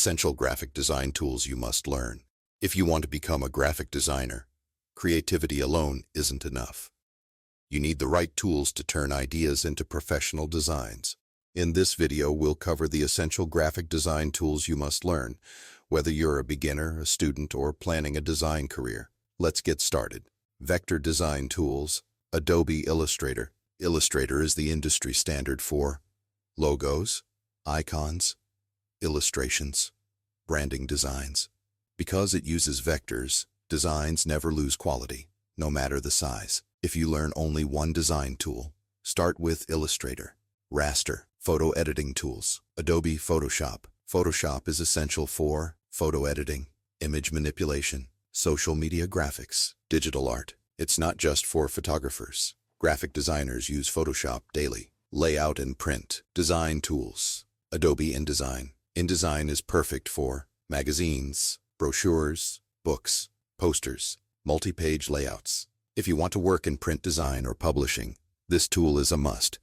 Essential graphic design tools you must learn. If you want to become a graphic designer, creativity alone isn't enough. You need the right tools to turn ideas into professional designs. In this video, we'll cover the essential graphic design tools you must learn, whether you're a beginner, a student, or planning a design career. Let's get started. Vector design tools. Adobe Illustrator. Illustrator is the industry standard for logos, icons, illustrations, branding designs. Because it uses vectors, designs never lose quality, no matter the size. If you learn only one design tool, start with Illustrator. Raster. Photo editing tools. Adobe Photoshop. Photoshop is essential for photo editing, image manipulation, social media graphics, digital art. It's not just for photographers. Graphic designers use Photoshop daily. Layout and print. Design tools. Adobe InDesign. InDesign is perfect for magazines, brochures, books, posters, multi-page layouts. If you want to work in print design or publishing, this tool is a must.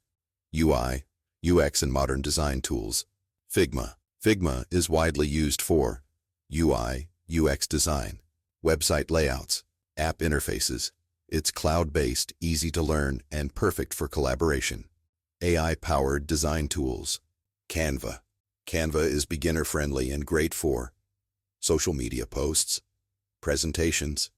UI, UX and modern design tools. Figma. Figma is widely used for UI, UX design, website layouts, app interfaces. It's cloud-based, easy to learn, and perfect for collaboration. AI-powered design tools. Canva. Canva is beginner-friendly and great for social media posts, presentations,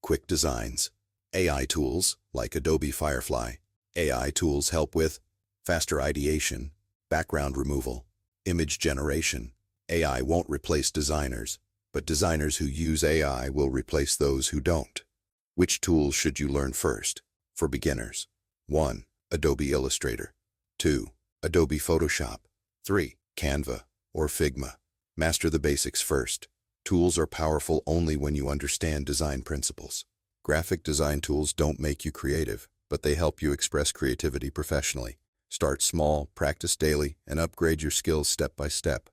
quick designs. AI tools like Adobe Firefly. AI tools help with faster ideation, background removal, image generation. AI won't replace designers, but designers who use AI will replace those who don't. Which tools should you learn first? For beginners. 1. Adobe Illustrator. 2. Adobe Photoshop. 3. Canva or Figma. Master the basics first. Tools are powerful only when you understand design principles. Graphic design tools don't make you creative, but they help you express creativity professionally. Start small, practice daily, and upgrade your skills step by step.